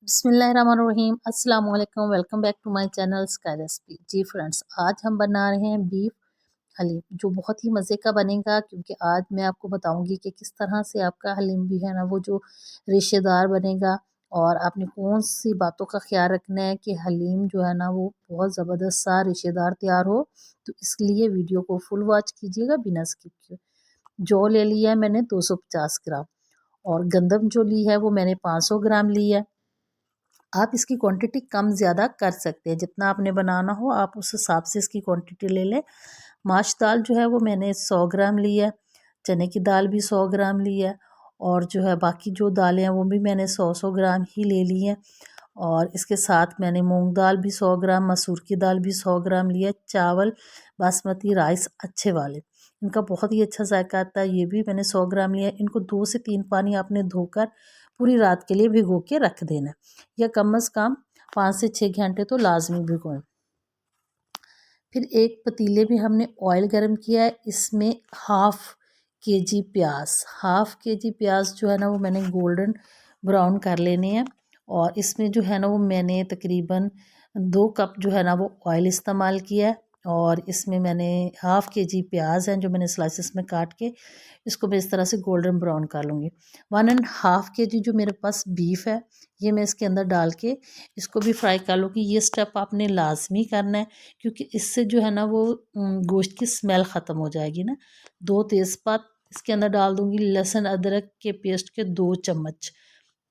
बिस्मिल्लाहिर्रहमानिर्रहीम अस्सलाम वालेकुम। Welcome back to my channel sky recipe. जी फ्रेंड्स, आज हम बना रहे हैं बीफ हलीम, जो बहुत ही मज़े का बनेगा। क्योंकि आज मैं आपको बताऊंगी कि किस तरह से आपका हलीम भी है ना वो जो रेशेदार बनेगा, और आपने कौन सी बातों का ख्याल रखना है कि हलीम जो है ना वो बहुत ज़बरदस्त सा रेशेदार तैयार हो। तो इसलिए वीडियो को फुल वॉच कीजिएगा बिना स्किप किए। जौ ले लिया है मैंने 250 ग्राम, और गंदम जो ली है वो मैंने 500 ग्राम ली है। आप इसकी क्वांटिटी कम ज़्यादा कर सकते हैं, जितना आपने बनाना हो आप उस हिसाब से इसकी क्वांटिटी ले लें। माश दाल जो है वो मैंने 100 ग्राम ली है, चने की दाल भी 100 ग्राम ली है, और जो है बाकी जो दालें हैं वो भी मैंने 100 ग्राम ही ले ली हैं। और इसके साथ मैंने मूंग दाल भी 100 ग्राम, मसूर की दाल भी 100 ग्राम लिया, चावल बासमती राइस अच्छे वाले, इनका बहुत ही अच्छा जायका आता है, ये भी मैंने 100 ग्राम लिया। इनको 2 से 3 पानी आपने धोकर पूरी रात के लिए भिगो के रख देना, या कम अज़ कम 5 से 6 घंटे तो लाजमी भिगोएं। फिर एक पतीले में हमने ऑयल गरम किया है, इसमें हाफ़ के जी प्याज जो है ना वो मैंने गोल्डन ब्राउन कर लेने हैं। और इसमें जो है ना वो मैंने तकरीबन 2 कप जो है ना वो ऑयल इस्तेमाल किया है। और इसमें मैंने हाफ़ के जी प्याज हैं जो मैंने स्लाइसेस में काट के इसको मैं इस तरह से गोल्डन ब्राउन कर लूँगी। 1.5 केजी जो मेरे पास बीफ है ये मैं इसके अंदर डाल के इसको भी फ्राई कर लूँगी। ये स्टेप आपने लाजमी करना है, क्योंकि इससे जो है ना वो गोश्त की स्मेल ख़त्म हो जाएगी ना। 2 तेज़पात इसके अंदर डाल दूँगी। लहसुन अदरक के पेस्ट के 2 चम्मच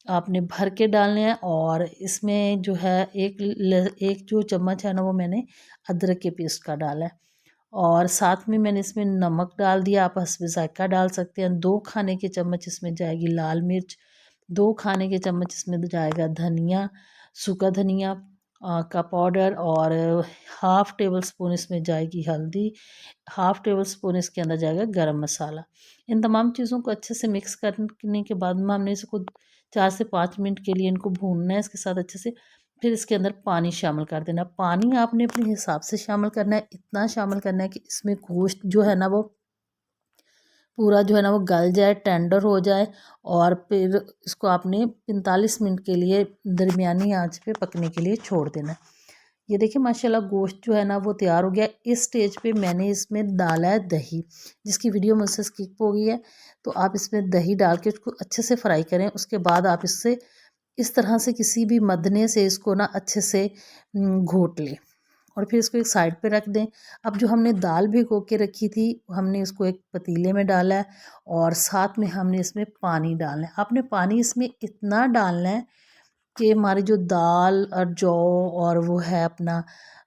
आपने भर के डालने हैं। और इसमें जो है एक जो चम्मच है ना वो मैंने अदरक के पेस्ट का डाला है। और साथ में मैंने इसमें नमक डाल दिया, आप हस्ब ज़ायक़ा डाल सकते हैं। 2 खाने के चम्मच इसमें जाएगी लाल मिर्च, 2 खाने के चम्मच इसमें जाएगा धनिया, सूखा धनिया का पाउडर, और हाफ़ टेबल स्पून इसमें जाएगी हल्दी, हाफ़ टेबल स्पून इसके अंदर जाएगा गरम मसाला। इन तमाम चीज़ों को अच्छे से मिक्स करने के बाद में हमने इसको 4 से 5 मिनट के लिए इनको भूनना है इसके साथ अच्छे से। फिर इसके अंदर पानी शामिल कर देना। पानी आपने अपने हिसाब से शामिल करना है, इतना शामिल करना है कि इसमें गोश्त जो है ना वो पूरा जो है ना वो गल जाए, टेंडर हो जाए। और फिर इसको आपने 45 मिनट के लिए दरमियानी आंच पे पकने के लिए छोड़ देना है। ये देखिए माशाल्लाह गोश्त जो है ना वो तैयार हो गया। इस स्टेज पे मैंने इसमें डाला है दही, जिसकी वीडियो मुझसे स्किप हो गई है, तो आप इसमें दही डाल के उसको अच्छे से फ्राई करें। उसके बाद आप इससे इस तरह से किसी भी मदने से इसको ना अच्छे से घोट लें, और फिर इसको एक साइड पे रख दें। अब जो हमने दाल भिगो के रखी थी हमने इसको एक पतीले में डाला है, और साथ में हमने इसमें पानी डालना है। आपने पानी इसमें इतना डालना है कि हमारी जो दाल और जौ और वो है अपना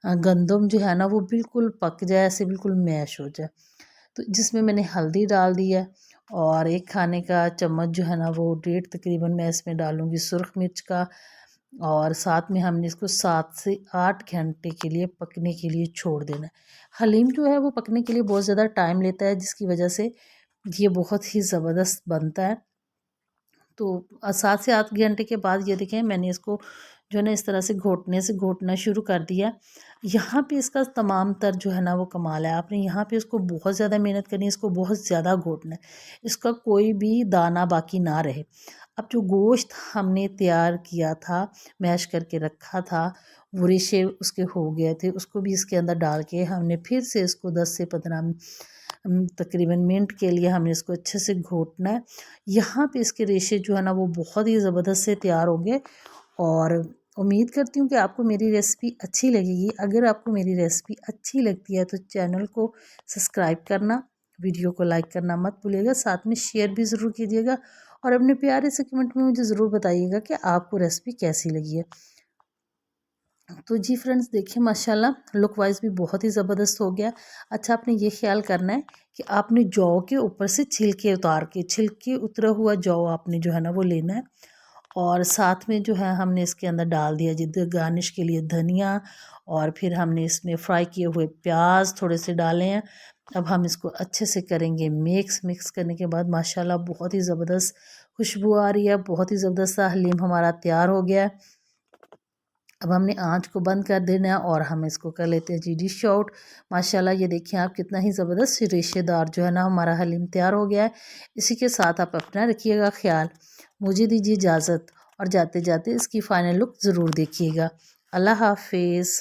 गंदम जो है ना वो बिल्कुल पक जाए, ऐसे बिल्कुल मैश हो जाए। तो जिसमें मैंने हल्दी डाल दी है, और 1 खाने का चम्मच जो है ना वो 1.5 तकरीबन मैं इसमें डालूँगी सुरख मिर्च का। और साथ में हमने इसको 7 से 8 घंटे के लिए पकने के लिए छोड़ देना है। हलीम जो है वो पकने के लिए बहुत ज़्यादा टाइम लेता है, जिसकी वजह से ये बहुत ही ज़बरदस्त बनता है। तो 7 से 8 घंटे के बाद ये देखें मैंने इसको जो है ना इस तरह से घोटना शुरू कर दिया। यहाँ पे इसका तमाम तर जो है ना वो कमाल है। आपने यहाँ पे इसको बहुत ज़्यादा मेहनत करनी है, इसको बहुत ज़्यादा घोटना है, इसका कोई भी दाना बाकी ना रहे। अब जो गोश्त हमने तैयार किया था, मैश करके रखा था, वो रेशे उसके हो गए थे, उसको भी इसके अंदर डाल के हमने फिर से इसको 10 से 15 तकरीबन मिनट के लिए हमने इसको अच्छे से घोटना है। यहाँ पे इसके रेशे जो है ना वो बहुत ही ज़बरदस्त से तैयार होंगे। और उम्मीद करती हूँ कि आपको मेरी रेसिपी अच्छी लगेगी। अगर आपको मेरी रेसिपी अच्छी लगती है तो चैनल को सब्सक्राइब करना, वीडियो को लाइक करना मत भूलिएगा, साथ में शेयर भी ज़रूर कीजिएगा, और अपने प्यारे से कमेंट में मुझे ज़रूर बताइएगा कि आपको रेसिपी कैसी लगी है। तो जी फ्रेंड्स देखिए माशाल्लाह लुक वाइज भी बहुत ही ज़बरदस्त हो गया। अच्छा, आपने ये ख्याल करना है कि आपने जौ के ऊपर से छिलके उतार के, छिलके उतरा हुआ जौ आपने जो है ना वो लेना है। और साथ में जो है हमने इसके अंदर डाल दिया जिद गार्निश के लिए धनिया, और फिर हमने इसमें फ्राई किए हुए प्याज थोड़े से डाले हैं। अब हम इसको अच्छे से करेंगे मिक्स करने के बाद माशाल्लाह बहुत ही ज़बरदस्त खुशबू आ रही है, बहुत ही ज़बरदस्त सा हलीम हमारा तैयार हो गया है। अब हमने आँच को बंद कर देना है, और हम इसको कर लेते हैं जी डिश आउट। माशाल्लाह ये देखिए आप कितना ही ज़बरदस्त रेशेदार जो है ना हमारा हलीम तैयार हो गया है। इसी के साथ आप अपना रखिएगा ख्याल। मुझे दीजिए इजाज़त, और जाते जाते इसकी फ़ाइनल लुक ज़रूर देखिएगा। अल्लाह हाफ़िज़।